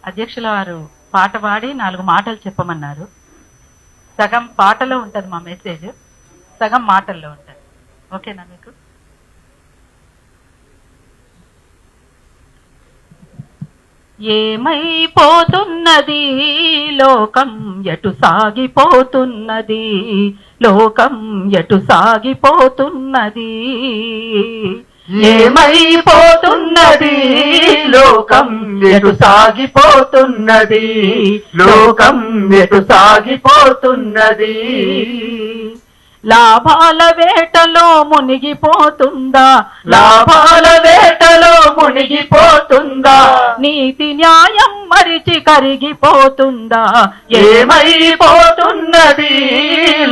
అధ్యక్షుల వారు పాట పాడి 4 మాటలు చెప్పమన్నారు. సగం పాటలో ఉంటుంది మా మెసేజ్, సగం మాటల్లో ఉంటుంది. ఓకేనా మీకు? ఏమైపోతున్నది లోకం, ఎటు సాగిపోతున్నది లోకం, ఎటు సాగిపోతున్నది. ఏమైపోతున్నది లోకం, ఎటు సాగిపోతున్నది లోకం, ఎటు సాగిపోతున్నది. లాభాల వేటలో మునిగిపోతుందా, లాభాల వేటలో మునిగిపోతుందా, నీతి న్యాయం మరిచి కరిగిపోతుందా. ఏమైపోతున్నది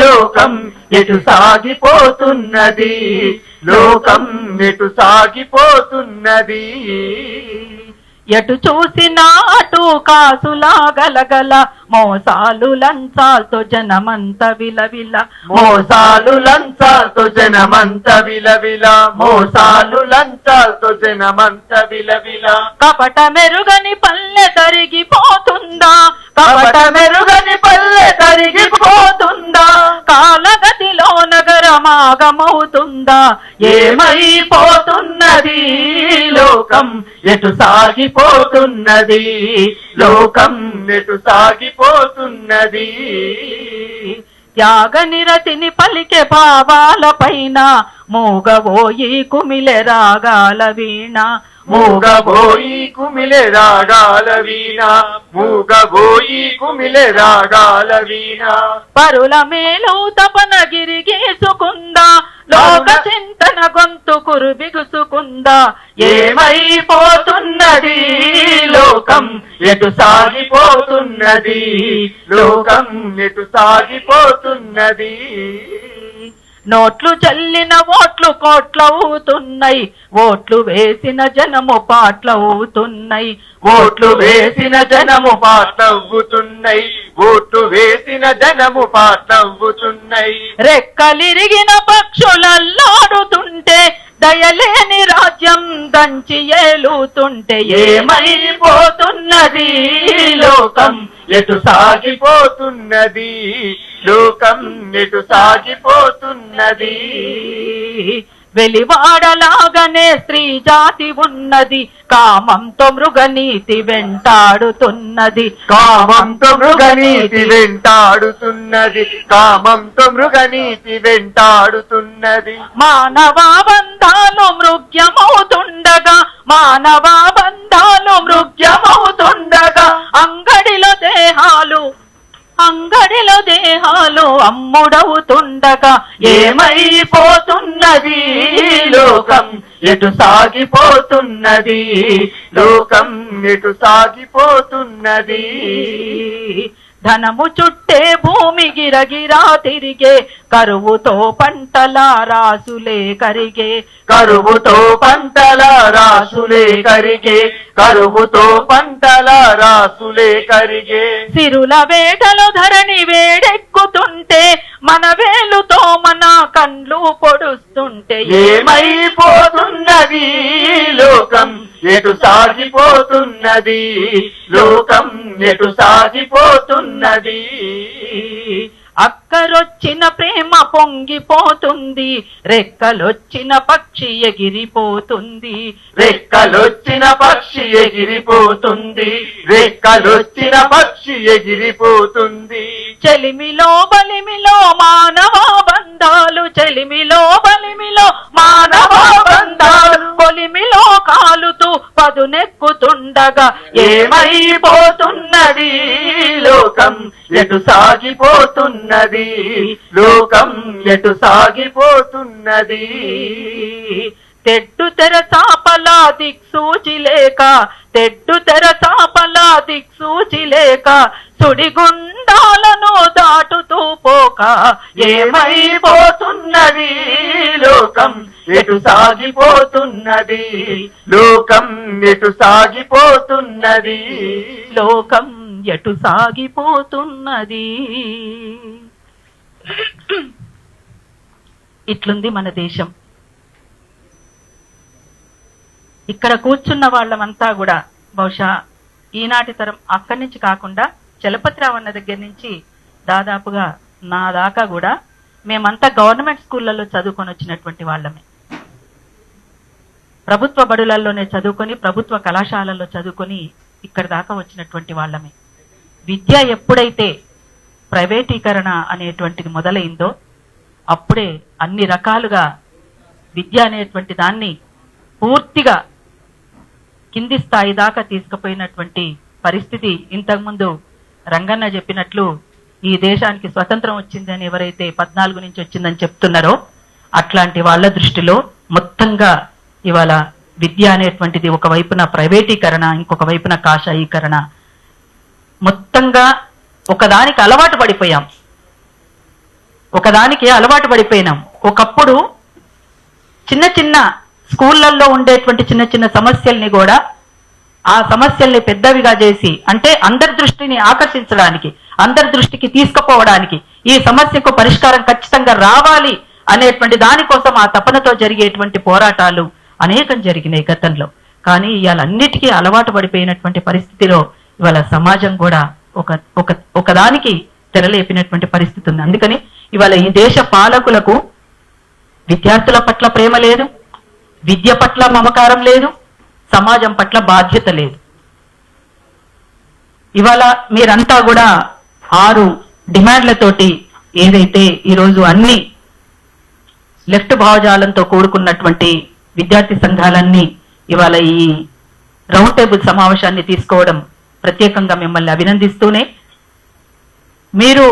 లోకం, ఎటు సాగిపోతున్నది లోకం, ఎటు సాగిపోతున్నది. ఎటు చూసినా అటు కాసులా గలగల, మోసాలు లంచాలతో జనమంత విలవిల, మోసాలు లంచాలతో జనమంత విలవిల, మోసాలు లంచాలతో జనమంత విలవిల. కపట మెరుగని పల్లె తరిగిపోతుందా, కపట మెరుగని పల్లె తరిగిపోతుందా, కాలగతిలో నగరమాగమవుతుందా. ఏమైపోతున్నది లోకం, ఎటు సాగిపోతున్నది లోకం, ఎటు సాగిపోతున్నది. త్యాగ నిరతిని పలికే భావాల పైన మూగబోయి కుమిలె రాగాల వీణ, మూగబోయి కుమిలె రాగాల వీణ, మూగబోయి కుమిలె రాగాల వీణ. పరుల మేలు తపన గిరిగీసుకుందా, లోక చింతన గొంతు కురు బిగుసుకుందా. ఏమైపోతున్నది లోకం, ఎటు సాగిపోతున్నది లోకం, ఎటు సాగిపోతున్నది. నోట్లు చల్లిన ఓట్లు కోట్లవుతున్నాయి, ఓట్లు వేసిన జనము పాటలవుతున్నాయి, ఓట్లు వేసిన జనము పాటవుతున్నాయి, ఓట్లు వేసిన జనము పాటవుతున్నాయి. రెక్కలిరిగిన పక్షులల్లాడుతుంటే, దయలేని రాజ్యం దంచి ఏలుతుంటే. ఏమైపోతున్నది లోకం, ఎటు సాగిపోతున్నది లోకం, ఎటు సాగిపోతున్నది. వెలివాడలాగనే స్త్రీ జాతి ఉన్నది, కామంతో మృగనీతి వెంటాడుతున్నది, కామంతో మృగనీతి వెంటాడుతున్నది, కామంతో మృగనీతి వెంటాడుతున్నది. మానవ బంధాలు మృగ్యమవుతుండగా, మానవ బంధాలు మృగ్యమవుతుండగా, అంగడిలో దేహాలు అమ్ముడవుతుండగా. ఏమైపోతున్నది లోకం, ఎటు సాగిపోతున్నది లోకం, ఎటు సాగిపోతున్నది. ధనము చుట్టే భూమి గిరగిరా తిరిగే, కరువుతో పంటల రాసులే కరిగే, కరువుతో పంటల రాసులే కరిగే, కరువుతో పంటల రాసులే కరిగే. సిరుల వేటలో ధరణి వేడెక్కుతుంటే, మన వేలుతో మన కండ్లు పొడుస్తుంటే. ఏమైపోతున్నది లోకం, ఎటు సాగిపోతున్నది లోకం, ఎటు సాగిపోతున్నది. అక్కరొచ్చిన ప్రేమ పొంగిపోతుంది, రెక్కలొచ్చిన పక్షి ఎగిరిపోతుంది, రెక్కలొచ్చిన పక్షి ఎగిరిపోతుంది, రెక్కలొచ్చిన పక్షి ఎగిరిపోతుంది. చెలిమిలో బలిమిలో మానవ బంధాలు, చెలిమిలో బలిమిలో మానవ బంధాలు, కొలిమిలో కాలుతూ పదునెక్కుతుండగా. ఏమైపోతున్నది లోకం, ఎటు సాగిపోతున్నది లోకం, ఎటు సాగిపోతున్నది. తెడ్డు తెర చాపలా దిక్సూచి లేక, తెడ్డు తెర చాపలా దిక్సూచి లేక, సుడిగుండాలను దాటుతూ పోక. ఏమైపోతున్నది లోకం, ఎటు సాగిపోతున్నది లోకం, ఎటు సాగిపోతున్నది. లోకం ఎటు సాగిపోతున్నది. ఇట్లుంది మన దేశం. ఇక్కడ కూర్చున్న వాళ్ళమంతా కూడా బహుశా ఈనాటి తరం అక్కడి నుంచి కాకుండా చలపతిరావు అన్న దగ్గర నుంచి దాదాపుగా నా దాకా కూడా మేమంతా గవర్నమెంట్ స్కూళ్ళల్లో చదువుకొని వచ్చినటువంటి వాళ్ళమే. ప్రభుత్వ బడులల్లోనే చదువుకొని ప్రభుత్వ కళాశాలల్లో చదువుకొని ఇక్కడి దాకా వచ్చినటువంటి వాళ్ళమే. విద్య ఎప్పుడైతే ప్రైవేటీకరణ అనేటువంటిది మొదలైందో అప్పుడే అన్ని రకాలుగా విద్య అనేటువంటి దాన్ని పూర్తిగా కింది స్థాయి దాకా తీసుకుపోయినటువంటి పరిస్థితి. ఇంతకుముందు రంగన్న చెప్పినట్లు ఈ దేశానికి స్వతంత్రం వచ్చిందని ఎవరైతే 14 నుంచి వచ్చిందని చెప్తున్నారో అట్లాంటి వాళ్ళ దృష్టిలో మొత్తంగా ఇవాళ విద్య అనేటువంటిది ఒకవైపున ప్రైవేటీకరణ, ఇంకొక వైపున కాషాయీకరణ, మొత్తంగా ఒకదానికి అలవాటు పడిపోయాం. ఒకప్పుడు చిన్న చిన్న స్కూళ్ళల్లో ఉండేటువంటి చిన్న చిన్న సమస్యల్ని కూడా ఆ సమస్యల్ని పెద్దవిగా చేసి, అంటే అందరి దృష్టిని ఆకర్షించడానికి, అందరి దృష్టికి తీసుకుపోవడానికి, ఈ సమస్యకు పరిష్కారం ఖచ్చితంగా రావాలి అనేటువంటి దానికోసం ఆ తపనతో జరిగేటువంటి పోరాటాలు అనేకం జరిగినాయి గతంలో. కానీ ఇవాళ అన్నిటికీ అలవాటు పడిపోయినటువంటి పరిస్థితిలో ఇవాళ సమాజం కూడా ఒకదానికి తెరలేపినటువంటి పరిస్థితి ఉంది. అందుకని ఇవాళ ఈ దేశ పాలకులకు విద్యార్థుల పట్ల ప్రేమ లేదు, విద్య పట్ల మమకారం లేదు, సమాజం పట్ల బాధ్యత లేదు. ఇవాళ మీరంతా కూడా 6 డిమాండ్లతోటి ఏదైతే ఈరోజు అన్ని లెఫ్ట్ భావజాలంతో కూడుకున్నటువంటి విద్యార్థి సంఘాలన్నీ ఇవాళ ఈ రౌండ్ టేబుల్ సమావేశాన్ని తీసుకోవడం ప్రత్యేకంగా మిమ్మల్ని అభినందిస్తూనే, మీరు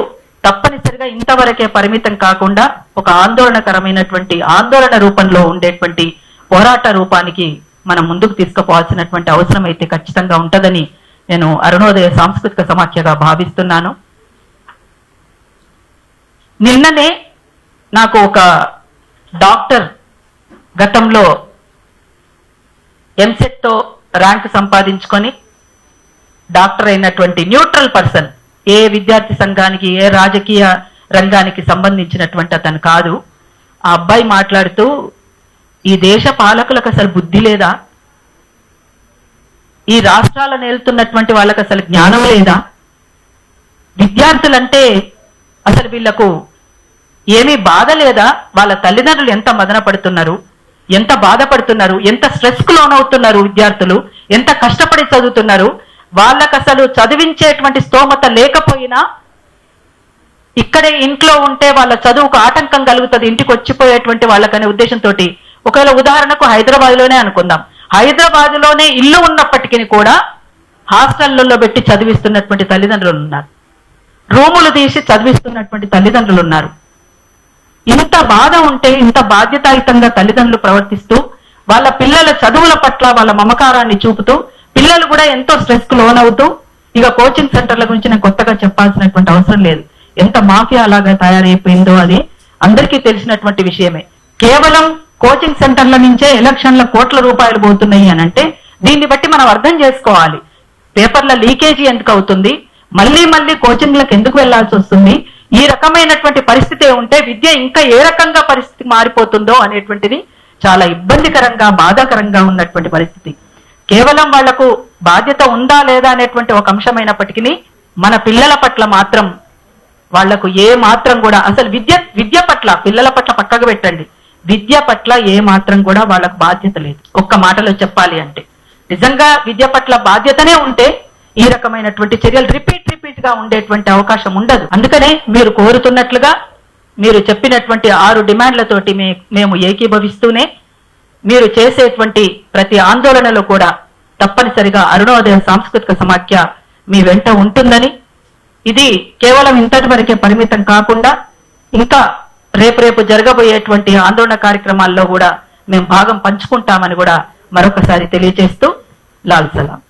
తప్పనిసరిగా ఇంతవరకే పరిమితం కాకుండా ఒక ఆందోళనకరమైనటువంటి ఆందోళన రూపంలో ఉండేటువంటి పోరాట రూపానికి మనం ముందుకు తీసుకుపోవాల్సినటువంటి అవసరం అయితే ఖచ్చితంగా ఉంటదని నేను అరుణోదయ సాంస్కృతిక సమాఖ్యగా భావిస్తున్నాను. నిన్ననే నాకు ఒక డాక్టర్, గతంలో ఎంసెట్ తో ర్యాంక్ సంపాదించుకొని డాక్టర్ అయినటువంటి న్యూట్రల్ పర్సన్, ఏ విద్యార్థి సంఘానికి ఏ రాజకీయ రంగానికి సంబంధించినటువంటి అతను కాదు, ఆ అబ్బాయి మాట్లాడుతూ, ఈ దేశ పాలకులకు అసలు బుద్ధి లేదా, ఈ రాష్ట్రాలను ఏలుతున్నటువంటి వాళ్ళకి అసలు జ్ఞానం లేదా, విద్యార్థులంటే అసలు వీళ్లకు ఏమీ బాధ లేదా, వాళ్ళ తల్లిదండ్రులు ఎంత మదన పడుతున్నారు, ఎంత బాధపడుతున్నారు, ఎంత స్ట్రెస్ కు లోనవుతున్నారు, విద్యార్థులు ఎంత కష్టపడి చదువుతున్నారు, వాళ్ళకు అసలు చదివించేటువంటి స్తోమత లేకపోయినా ఇక్కడే ఇంట్లో ఉంటే వాళ్ళ చదువుకు ఆటంకం కలుగుతుంది, ఇంటికి వచ్చిపోయేటువంటి వాళ్ళకనే ఉద్దేశంతో, ఒకవేళ ఉదాహరణకు హైదరాబాద్ లోనే అనుకుందాం, హైదరాబాద్ లోనే ఇల్లు ఉన్నప్పటికీ కూడా హాస్టళ్లలో పెట్టి చదివిస్తున్నటువంటి తల్లిదండ్రులు ఉన్నారు, రూములు తీసి చదివిస్తున్నటువంటి తల్లిదండ్రులు ఉన్నారు. ఇంత బాధ ఉంటే, ఇంత బాధ్యతాయుతంగా తల్లిదండ్రులు ప్రవర్తిస్తూ వాళ్ళ పిల్లల చదువుల పట్ల వాళ్ళ మమకారాన్ని చూపుతూ, పిల్లలు కూడా ఎంతో స్ట్రెస్ కు లోనవుతూ, ఇక కోచింగ్ సెంటర్ల గురించి నేను కొత్తగా చెప్పాల్సినటువంటి అవసరం లేదు, ఎంత మాఫియా అలాగా తయారైపోయిందో అది అందరికీ తెలిసినటువంటి విషయమే. కేవలం కోచింగ్ సెంటర్ల నుంచే ఎలక్షన్ల కోట్ల రూపాయలు పోతున్నాయి అని అంటే దీన్ని బట్టి మనం అర్థం చేసుకోవాలి, పేపర్ల లీకేజీ ఎందుకు అవుతుంది, మళ్ళీ మళ్ళీ కోచింగ్లకు ఎందుకు వెళ్లాల్సి వస్తుంది, ఈ రకమైనటువంటి పరిస్థితి ఉంటే విద్య ఇంకా ఏ రకంగా పరిస్థితి మారిపోతుందో అనేటువంటిది చాలా ఇబ్బందికరంగా బాధాకరంగా ఉన్నటువంటి పరిస్థితి. కేవలం వాళ్లకు బాధ్యత ఉందా లేదా అనేటువంటి ఒక అంశమైనప్పటికీ మన పిల్లల పట్ల మాత్రం వాళ్లకు ఏ మాత్రం కూడా అసలు విద్య పట్ల, పిల్లల పట్ల పక్కకు పెట్టండి, విద్య పట్ల ఏ మాత్రం కూడా వాళ్ళకు బాధ్యత లేదు. ఒక్క మాటలో చెప్పాలి అంటే నిజంగా విద్య పట్ల బాధ్యతనే ఉంటే ఈ రకమైనటువంటి చర్యలు రిపీట్ గా ఉండేటువంటి అవకాశం ఉండదు. అందుకనే మీరు కోరుతున్నట్లుగా మీరు చెప్పినటువంటి 6 డిమాండ్లతోటి మేము ఏకీభవిస్తూనే మీరు చేసేటువంటి ప్రతి ఆందోళనలో కూడా తప్పనిసరిగా అరుణోదయ సాంస్కృతిక సమాఖ్య మీ వెంట ఉంటుందని, ఇది కేవలం ఇంతటి వరకే పరిమితం కాకుండా ఇంకా రేపు జరగబోయేటువంటి ఆందోళన కార్యక్రమాల్లో కూడా మేము భాగం పంచుకుంటామని కూడా మరొకసారి తెలియజేస్తూ లాల్ సలాం.